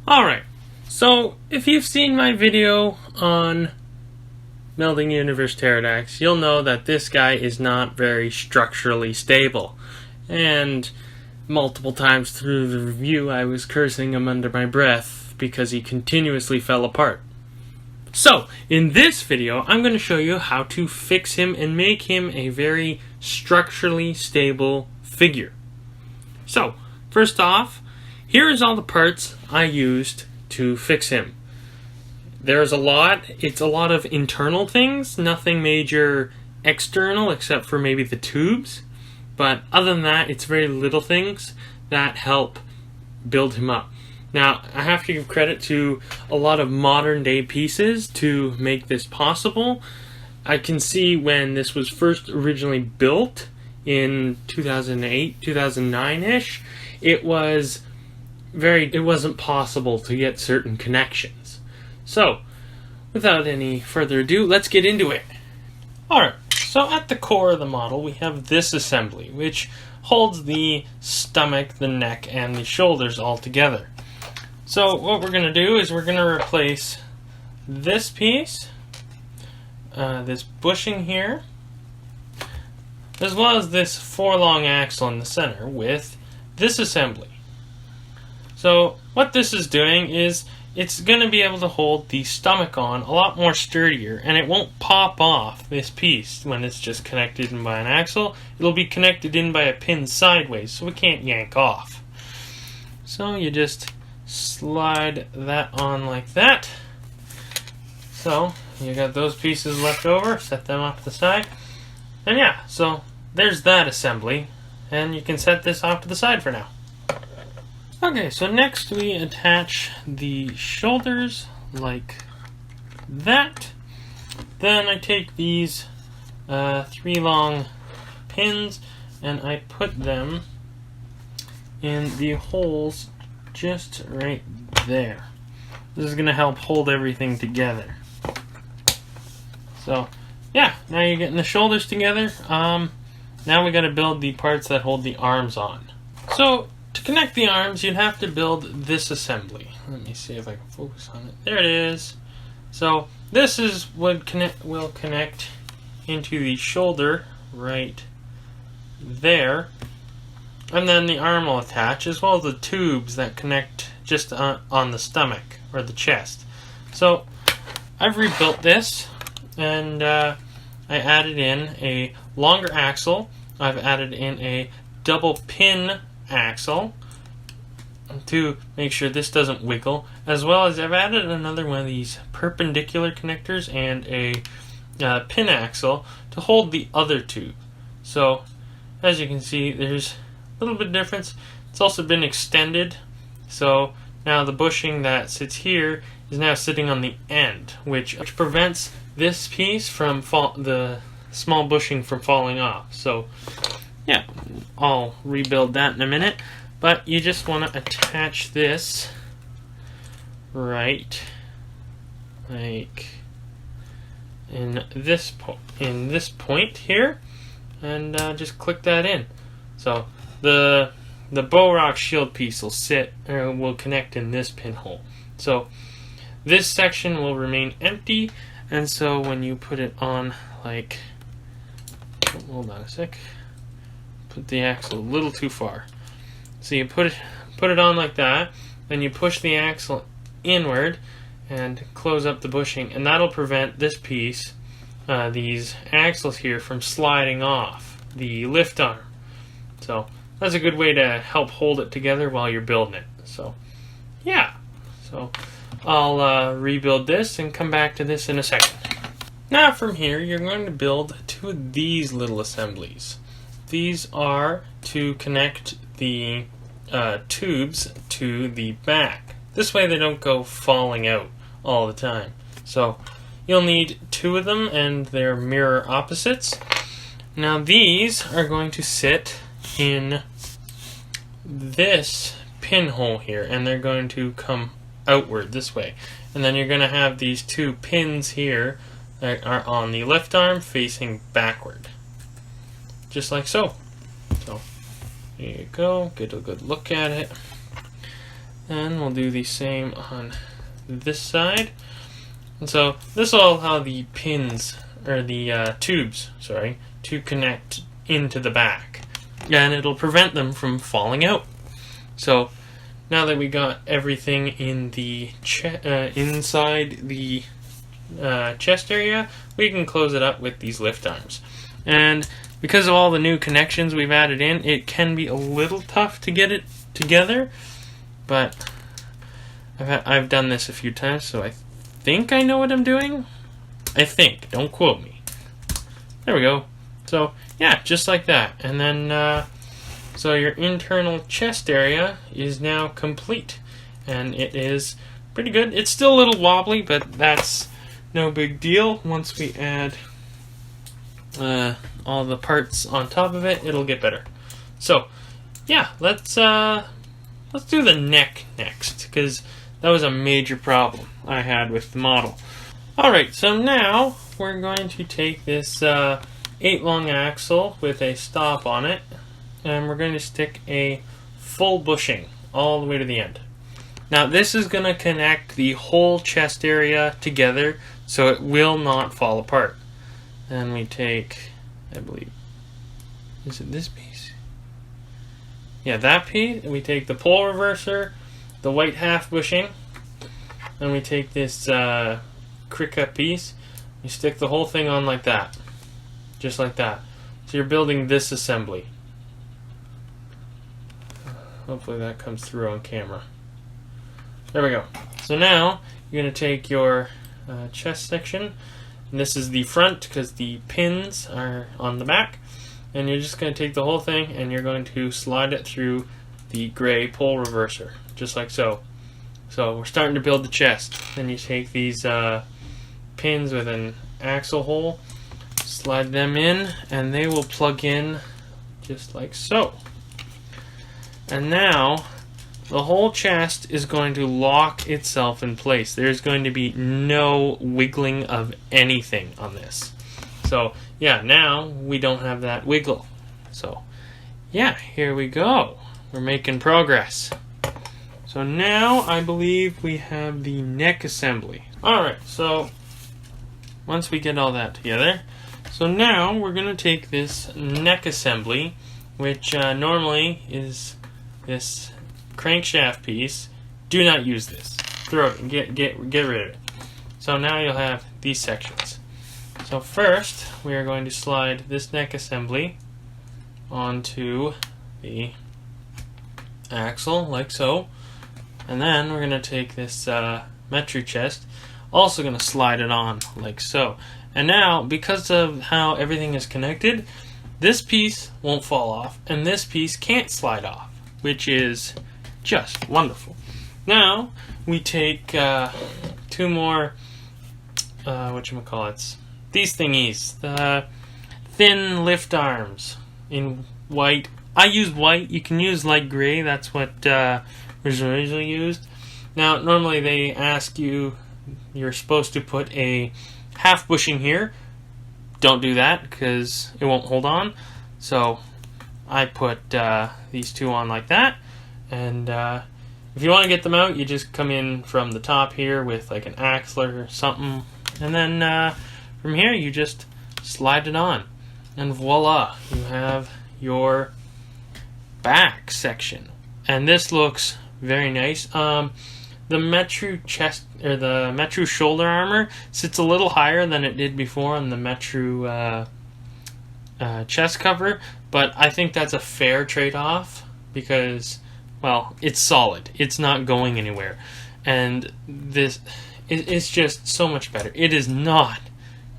Alright, so if you've seen my video on Melding Universe Teridax, you'll know that this guy is not very structurally stable. And multiple times through the review I was cursing him under my breath because he continuously fell apart. So, in this video, I'm going to show you how to fix him and make him a very structurally stable figure. So, first off, here is all the parts I used to fix him. There's a lot. It's a lot of internal things, nothing major external except for maybe the tubes. But other than that, it's very little things that help build him up. Now, I have to give credit to a lot of modern day pieces to make this possible. I can see when this was first originally built in 2008, 2009-ish, it wasn't possible to get certain connections. So, without any further ado, let's get into it. Alright, so at the core of the model we have this assembly, which holds the stomach, the neck, and the shoulders all together. So what we're going to do is we're going to replace this piece, this bushing here, as well as this four-long axle in the center with this assembly. So what this is doing is it's going to be able to hold the stomach on a lot more sturdier, and it won't pop off this piece when it's just connected in by an axle. It'll be connected in by a pin sideways, so we can't yank off. So you just slide that on like that. So you got those pieces left over, set them off to the side. And yeah, so there's that assembly, and you can set this off to the side for now. Okay, so next we attach the shoulders like that. Then I take these three long pins and I put them in the holes just right there. This is going to help hold everything together. So, yeah, now you're getting the shoulders together. Now we got to build the parts that hold the arms on. So, to connect the arms, you'd have to build this assembly. Let me see if I can focus on it. There it is. So, this is what will connect into the shoulder right there. And then the arm will attach, as well as the tubes that connect just on the stomach or the chest. So I've rebuilt this, and I added in a longer axle. I've added in a double pin axle to make sure this doesn't wiggle, as well as I've added another one of these perpendicular connectors and a pin axle to hold the other two. So as you can see, there's little bit of difference. It's also been extended, so now the bushing that sits here is now sitting on the end, which prevents this piece from the small bushing from falling off. So yeah, I'll rebuild that in a minute, but you just want to attach this right like in this point here, and just click that in. So the bow rock shield piece will connect in this pinhole. So this section will remain empty, and so when you put it on, like, hold on a sec, put the axle a little too far. So you put it on like that, then you push the axle inward and close up the bushing, and that'll prevent this piece, these axles here, from sliding off the lift arm. So that's a good way to help hold it together while you're building it. So yeah, so I'll rebuild this and come back to this in a second. Now from here you're going to build two of these little assemblies. These are to connect the tubes to the back. This way they don't go falling out all the time. So you'll need two of them, and they're mirror opposites. Now these are going to sit in this pinhole here, and they're going to come outward this way. And then you're going to have these two pins here that are on the left arm facing backward, just like so. So here you go, get a good look at it. And we'll do the same on this side. And so this will allow the pins, or the tubes, sorry, to connect into the back. And it'll prevent them from falling out. So now that we got everything in the inside the chest area, we can close it up with these lift arms. And because of all the new connections we've added in, it can be a little tough to get it together, but I've done this a few times, so I think I know what I'm doing. I think, don't quote me. There we go. So yeah, just like that. And then so your internal chest area is now complete, and it is pretty good. It's still a little wobbly, but that's no big deal. Once we add all the parts on top of it, it'll get better. So yeah, let's do the neck next, because that was a major problem I had with the model. Alright, so now we're going to take this 8-long axle with a stop on it, and we're going to stick a full bushing all the way to the end. Now this is going to connect the whole chest area together so it will not fall apart. Then we take, I believe, is it this piece? Yeah, that piece. We take the pole reverser, the white half bushing, and we take this crick piece. You stick the whole thing on like that, just like that. So you're building this assembly. Hopefully that comes through on camera. There we go. So now you're going to take your chest section, and this is the front because the pins are on the back, and you're just going to take the whole thing and you're going to slide it through the gray pole reverser, just like so. So we're starting to build the chest. Then you take these pins with an axle hole, slide them in, and they will plug in just like so. And now the whole chest is going to lock itself in place. There's going to be no wiggling of anything on this. So yeah, now we don't have that wiggle. So yeah, here we go. We're making progress. So now I believe we have the neck assembly. Alright, so once we get all that together, so now we're going to take this neck assembly, which normally is this crankshaft piece. Do not use this. Throw it and get rid of it. So now you'll have these sections. So first we are going to slide this neck assembly onto the axle like so, and then we're going to take this metru chest, also going to slide it on like so. And now, because of how everything is connected, this piece won't fall off and this piece can't slide off, which is just wonderful. Now we take two more whatchamacallits, these thingies, the thin lift arms in white. I use white. You can use light gray. That's what was originally used. Now normally they ask you, you're supposed to put a half bushing here. Don't do that because it won't hold on. So I put these two on like that, and if you want to get them out, you just come in from the top here with like an axler or something, and then from here you just slide it on, and voila, you have your back section. And this looks very nice. The metru chest, or the metru shoulder armor, sits a little higher than it did before on the metru chest cover, but I think that's a fair trade-off because, well, it's solid. It's not going anywhere. And this, it's just so much better. It is not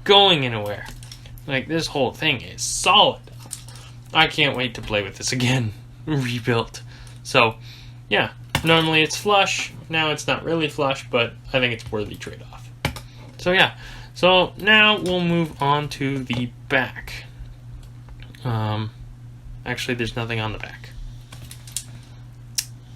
going anywhere. Like, this whole thing is solid. I can't wait to play with this again. Rebuilt. So, yeah. Normally it's flush. Now it's not really flush, but I think it's worthy trade-off. So, yeah. So, now we'll move on to the back. Actually, there's nothing on the back.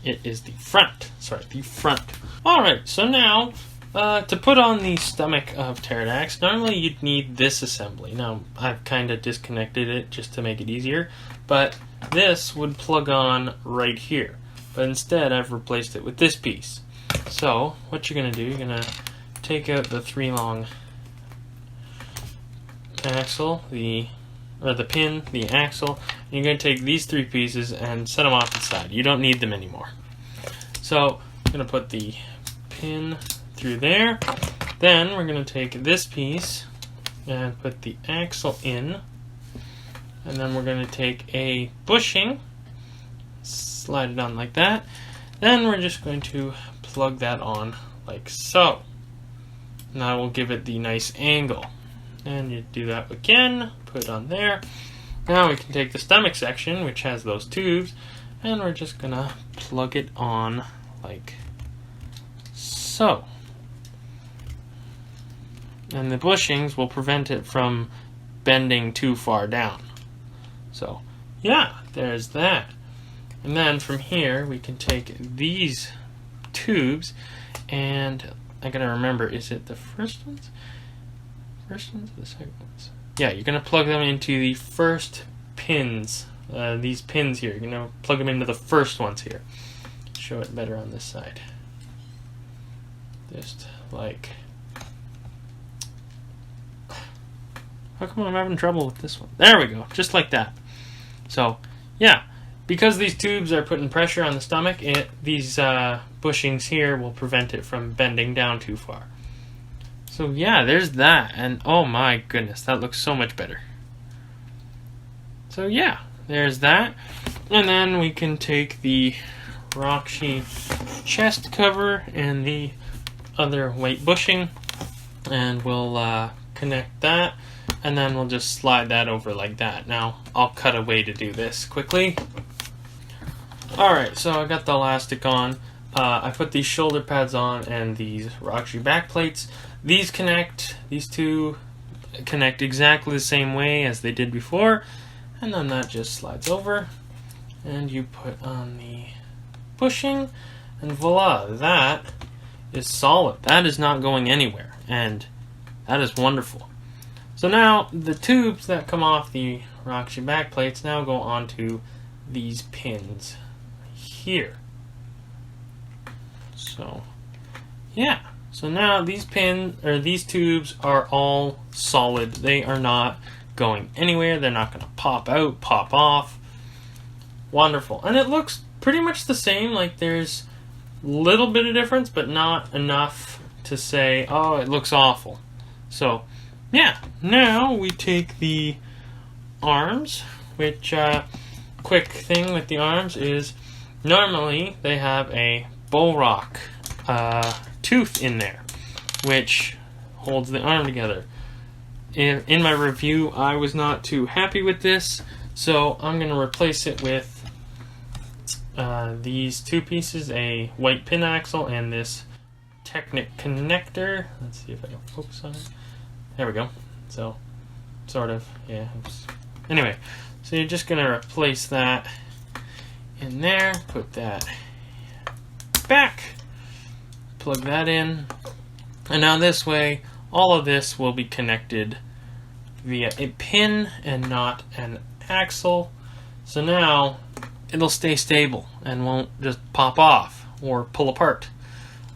It is the front. Sorry, the front. Alright, so now, to put on the stomach of Teridax, normally you'd need this assembly. Now, I've kind of disconnected it just to make it easier, but this would plug on right here. but instead I've replaced it with this piece. So what you're going to do, you're going to take out the 3 long axle, the pin, the axle, and you're going to take these 3 pieces and set them off to the side. You don't need them anymore. So I'm going to put the pin through there. Then we're going to take this piece and put the axle in, and then we're going to take a bushing, slide it on like that. Then we're just going to plug that on like so. And that will give it the nice angle. And you do that again, put it on there. Now we can take the stomach section, which has those tubes, and we're just going to plug it on like so. And the bushings will prevent it from bending too far down. So, yeah, there's that. And then from here, we can take these tubes, and I gotta remember, is it the first ones? First ones or the second ones? Yeah, you're gonna plug them into the first pins. These pins here, you're gonna plug them into the first ones here. Show it better on this side. Just like... How come I'm having trouble with this one? There we go, just like that. So, yeah, because these tubes are putting pressure on the stomach, these bushings here will prevent it from bending down too far. So yeah, there's that, and oh my goodness, that looks so much better. So yeah, there's that, and then we can take the Roxy chest cover and the other white bushing, and we'll connect that. And then we'll just slide that over like that. Now, I'll cut a way to do this quickly. Alright, so I got the elastic on. I put these shoulder pads on and these Roxy back plates. These two connect exactly the same way as they did before. And then that just slides over. And you put on the bushing. And voila, that is solid. That is not going anywhere. And that is wonderful. So now, the tubes that come off the Roxy back plates now go onto these pins here. So, yeah. So now these tubes are all solid. They are not going anywhere. They're not going to pop out, pop off. Wonderful. And it looks pretty much the same. Like there's a little bit of difference, but not enough to say, oh, it looks awful. So, yeah, now we take the arms, which, quick thing with the arms is, normally they have a bullrock tooth in there, which holds the arm together. In my review, I was not too happy with this, so I'm going to replace it with these 2 pieces, a white pin axle and this Technic connector. Let's see if I can focus on it. There we go. So, sort of, yeah. Anyway, so you're just going to replace that in there, put that back, plug that in, and now this way, all of this will be connected via a pin and not an axle. So now, it'll stay stable and won't just pop off or pull apart.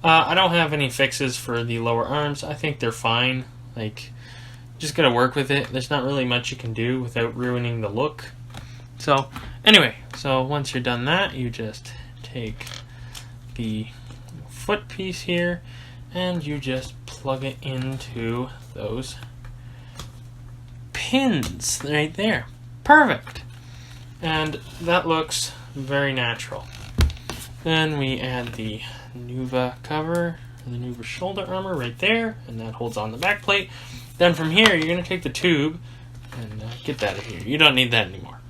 I don't have any fixes for the lower arms. I think they're fine. Like, just gotta work with it. There's not really much you can do without ruining the look. So, anyway, so once you're done that, you just take the foot piece here and you just plug it into those pins right there. Perfect! And that looks very natural. Then we add the Nuva cover, the Nuva shoulder armor right there, and that holds on the back plate. Then from here, you're going to take the tube and get that out of here. You don't need that anymore.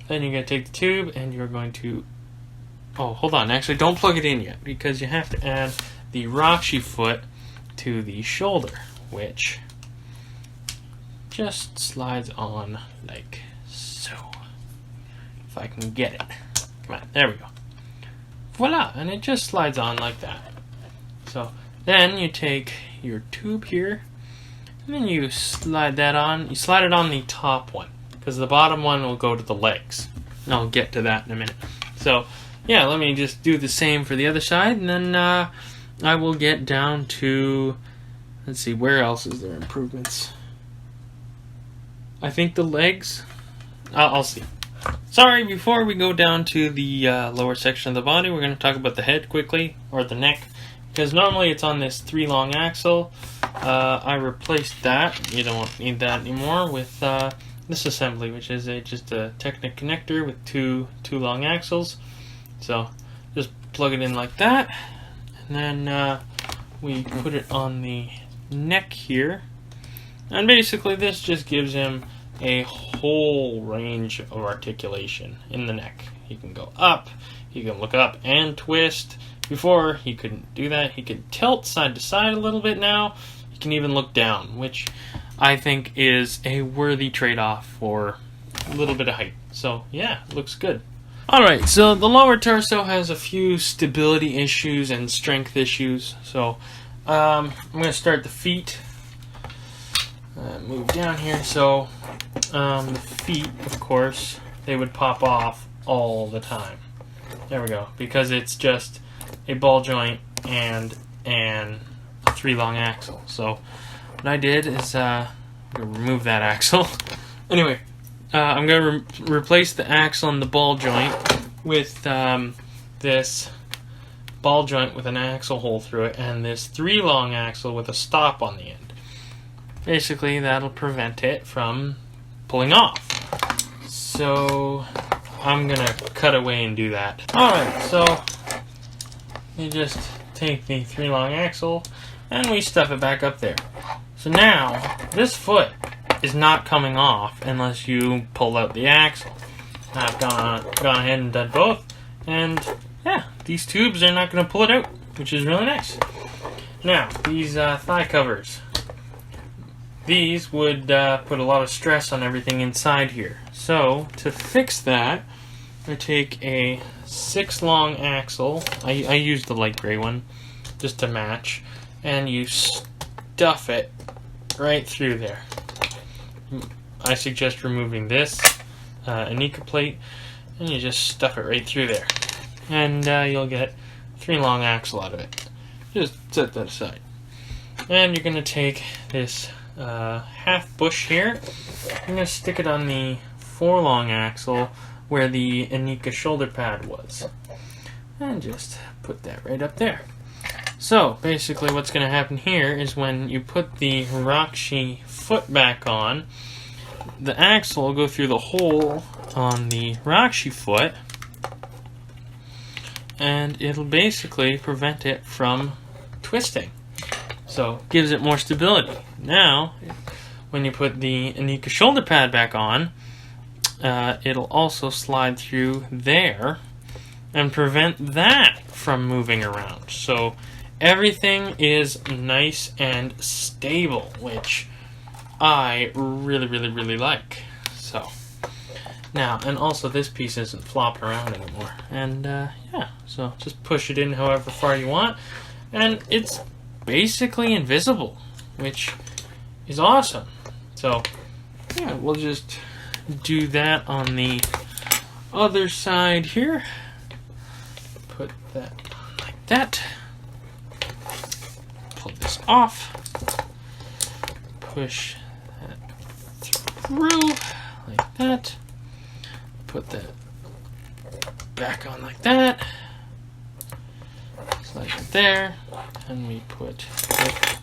Then you're going to take the tube and you're going to... Oh, hold on. Actually, don't plug it in yet because you have to add the Roxy foot to the shoulder, which just slides on like so. If I can get it. Come on. There we go. Voila! And it just slides on like that. So then you take your tube here and then you slide that on. You slide it on the top one because the bottom one will go to the legs. And I'll get to that in a minute. So yeah, let me just do the same for the other side, and then I will get down to, let's see, where else is there improvements? I think the legs. I'll see. Sorry, before we go down to the lower section of the body, we're going to talk about the head quickly, or the neck, because normally it's on this 3-long axle. I replaced that. You don't need that anymore with this assembly, which is just a Technic connector with two long axles. So just plug it in like that, and then we put it on the neck here, and basically this just gives him a whole range of articulation in the neck. He can go up, he can look up and twist. Before he couldn't do that. He could tilt side to side a little bit now. He can even look down, which I think is a worthy trade-off for a little bit of height. So yeah, looks good. Alright, so the lower torso has a few stability issues and strength issues. So I'm going to start the feet. Move down here. So the feet, of course, they would pop off all the time. There we go. Because it's just a ball joint and a 3-long axle. So what I did is remove that axle. Anyway, I'm going to replace the axle and the ball joint with this ball joint with an axle hole through it, and this 3-long axle with a stop on the end. Basically, that'll prevent it from pulling off. So I'm going to cut away and do that. Alright, so you just take the 3-long axle and we stuff it back up there. So now, this foot is not coming off unless you pull out the axle. I've gone ahead and done both, and yeah, these tubes are not going to pull it out, which is really nice. Now, these thigh covers. These would put a lot of stress on everything inside here. So, to fix that, I take a 6-long axle. I use the light gray one just to match, and you stuff it right through there. I suggest removing this Anika plate, and you just stuff it right through there, and you'll get 3-long axle out of it. Just set that aside, and you're going to take this half bush here. I'm going to stick it on the 4-long axle where the Anika shoulder pad was, and just put that right up there. So basically what's going to happen here is when you put the Rakshi foot back on, the axle will go through the hole on the Rakshi foot, and it'll basically prevent it from twisting. So gives it more stability. Now, when you put the Anika shoulder pad back on, it'll also slide through there and prevent that from moving around. So everything is nice and stable, which I really like. So now, and also this piece isn't flopping around anymore. And yeah, so just push it in however far you want, and it's basically invisible, which is awesome. So yeah, we'll just do that on the other side here. Put that on like that. Pull this off. Push that through like that. Put that back on like that. Slide it there. And we put it.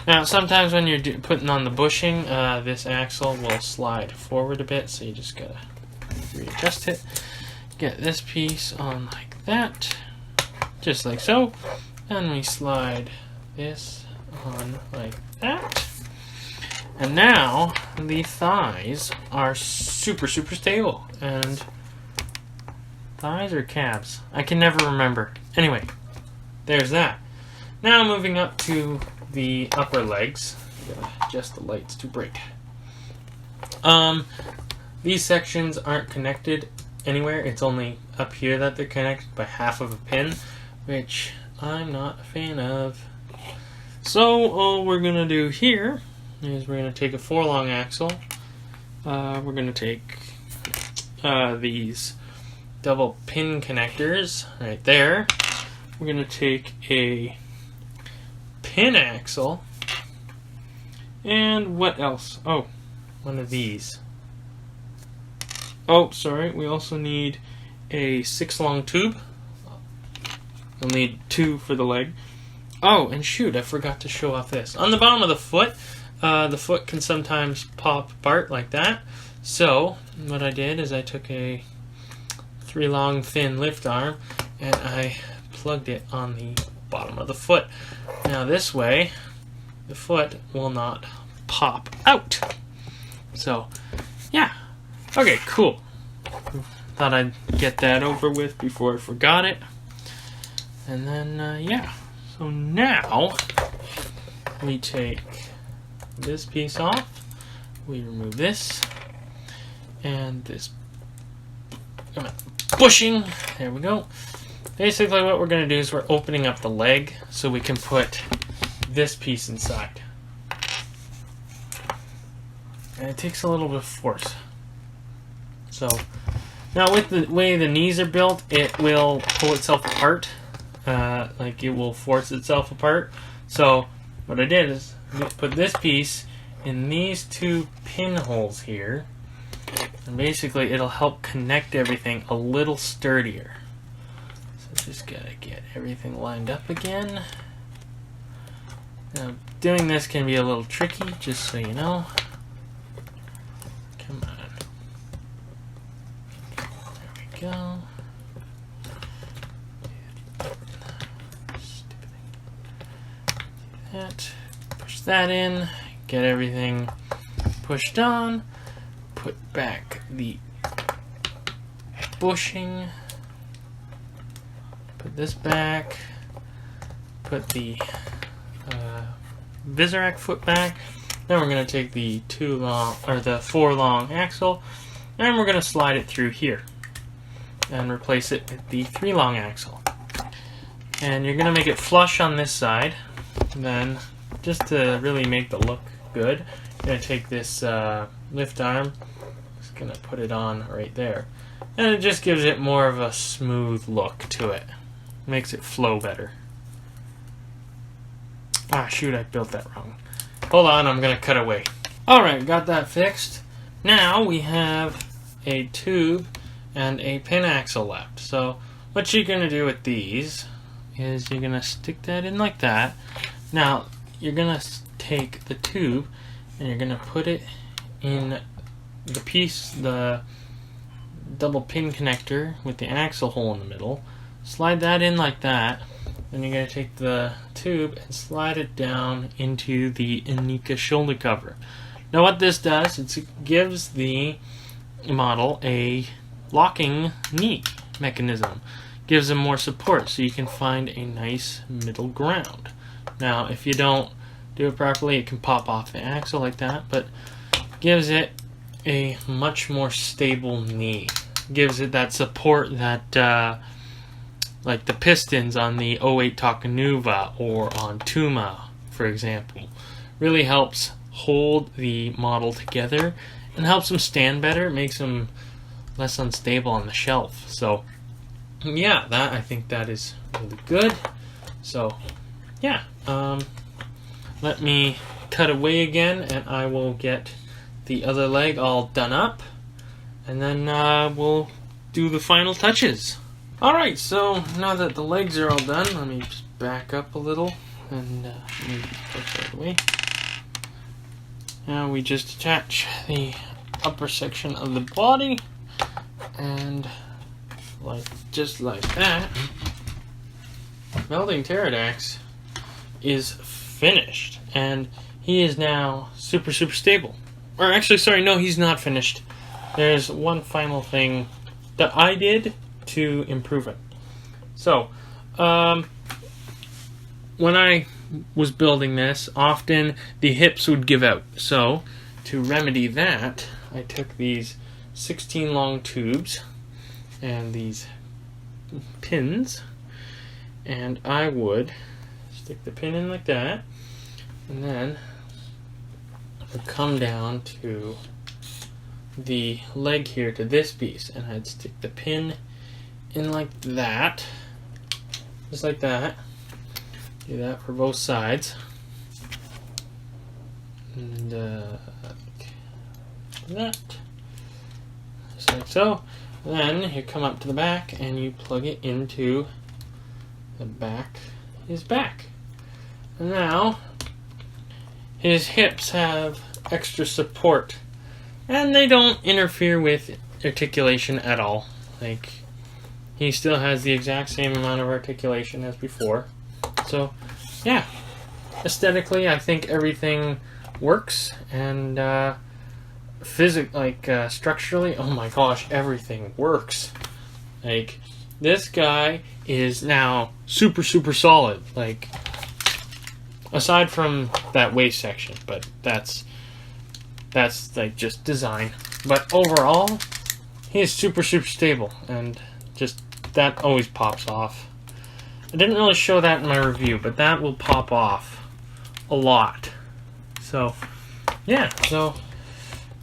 Now, sometimes when you're putting on the bushing, this axle will slide forward a bit, so you just gotta readjust it. Get this piece on like that, just like so, and we slide this on like that. And now the thighs are super stable. And thighs or calves? I can never remember. Anyway, there's that. Now moving up to the upper legs. I'm gonna adjust the lights too bright. These sections aren't connected anywhere. It's only up here that they're connected by half of a pin, which I'm not a fan of. So all we're gonna do here is we're gonna take a 4-long axle. We're gonna take these double pin connectors right there. We're going to take a pin axle. And what else? Oh, one of these. Oh, sorry, we also need a 6 long tube. We'll need 2 for the leg. Oh, and shoot, I forgot to show off this. On the bottom of the foot can sometimes pop apart like that. So, what I did is I took a 3 long thin lift arm and I plugged it on the bottom of the foot. Now this way, the foot will not pop out. So, yeah. Okay, cool. Thought I'd get that over with before I forgot it. And then, yeah. So now, we take this piece off. We remove this. And this bushing. There we go. Basically what we're going to do is we're opening up the leg so we can put this piece inside. And it takes a little bit of force. So, now with the way the knees are built, it will pull itself apart. Like it will force itself apart. So, what I did is put this piece in these 2 pinholes here. And basically it'll help connect everything a little sturdier. So just gotta get everything lined up again. Now, doing this can be a little tricky, just so you know. Come on. There we go. Stupid thing. Do that. Push that in. Get everything pushed on. Put back the bushing. Put this back. Put the Visorak foot back. Then we're going to take the 4 long axle, and we're going to slide it through here and replace it with the 3 long axle. And you're going to make it flush on this side. And then, just to really make the look good, you're going to take this lift arm. Just going to put it on right there, and it just gives it more of a smooth look to it. Makes it flow better. Ah, shoot, I built that wrong. Hold on, I'm going to cut away. Alright, got that fixed. Now we have a tube and a pin axle left. So what you're going to do with these is you're going to stick that in like that. Now, you're going to take the tube and you're going to put it in the piece, the double pin connector with the axle hole in the middle. Slide that in like that. Then you're going to take the tube and slide it down into the Inika shoulder cover. Now what this does is it gives the model a locking knee mechanism. Gives them more support so you can find a nice middle ground. Now if you don't do it properly, it can pop off the axle like that, but gives it a much more stable knee. Gives it that support that like the pistons on the 08 Takanuva or on Tuma, for example. Really helps hold the model together and helps them stand better. It makes them less unstable on the shelf. So, yeah, I think that is really good. So, yeah, let me cut away again and I will get the other leg all done up. And then we'll do the final touches. Alright, so now that the legs are all done, let me just back up a little and maybe push that away. Now we just attach the upper section of the body, and just like that, Melding Teridax is finished, and he is now super stable. Or actually, sorry, no, he's not finished. There's one final thing that I did to improve it. So, when I was building this, often the hips would give out. So, to remedy that, I took these 16 long tubes and these pins, and I would stick the pin in like that, and then I would come down to the leg here to this piece, and I'd stick the pin in like that. Just like that. Do that for both sides. And like that. Just like so. Then you come up to the back and you plug it into the back of his back. And now his hips have extra support. And they don't interfere with articulation at all. Like, he still has the exact same amount of articulation as before. So, yeah. Aesthetically, I think everything works. And, structurally, oh my gosh, everything works. Like, this guy is now super, super solid. Like, aside from that waist section, but that's like just design. But overall, he is super, super stable, and just that always pops off. I didn't really show that in my review, but that will pop off a lot. So, yeah, so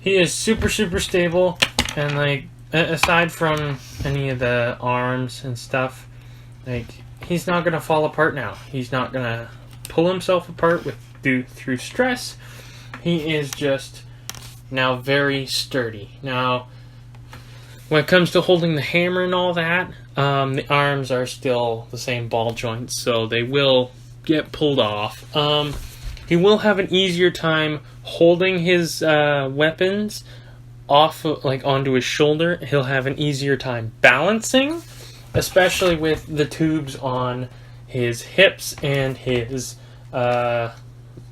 he is super, super stable, and like, aside from any of the arms and stuff, like, he's not gonna fall apart now. He's not gonna pull himself apart through stress. He is just now very sturdy. Now, when it comes to holding the hammer and all that, the arms are still the same ball joints, so they will get pulled off. He will have an easier time holding his weapons off, like onto his shoulder. He'll have an easier time balancing, especially with the tubes on his hips and his in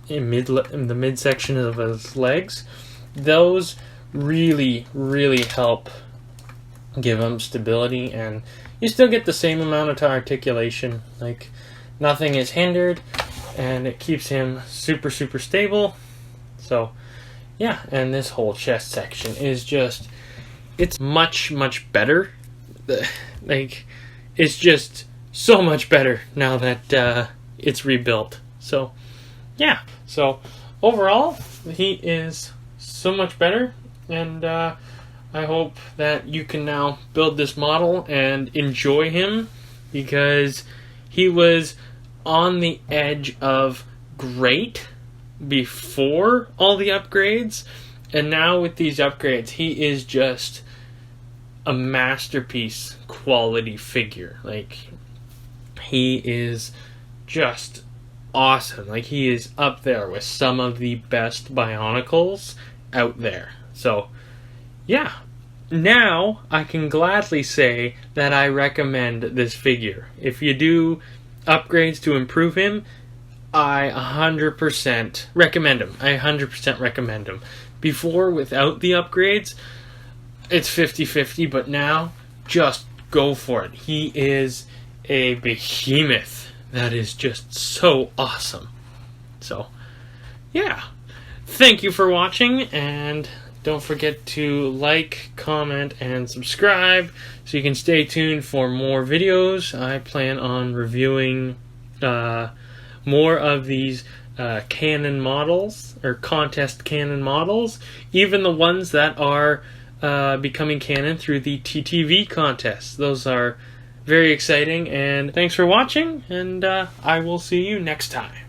the midsection of his legs. Those really, really help give him stability, and you still get the same amount of articulation. Like, nothing is hindered, and it keeps him super, super stable. So, yeah, and this whole chest section is just, it's much, much better. Like, it's just so much better now that it's rebuilt. So, yeah. So, overall, he is so much better, and I hope that you can now build this model and enjoy him, because he was on the edge of great before all the upgrades, and now with these upgrades, he is just a masterpiece quality figure. Like, he is just awesome. Like, he is up there with some of the best Bionicles out there. So, yeah. Now, I can gladly say that I recommend this figure. If you do upgrades to improve him, I 100% recommend him. I 100% recommend him. Before, without the upgrades, it's 50-50, but now, just go for it. He is a behemoth that is just so awesome. So, yeah. Thank you for watching, and don't forget to like, comment, and subscribe so you can stay tuned for more videos. I plan on reviewing more of these canon models, or contest canon models, even the ones that are becoming canon through the TTV contest. Those are very exciting, and thanks for watching, and I will see you next time.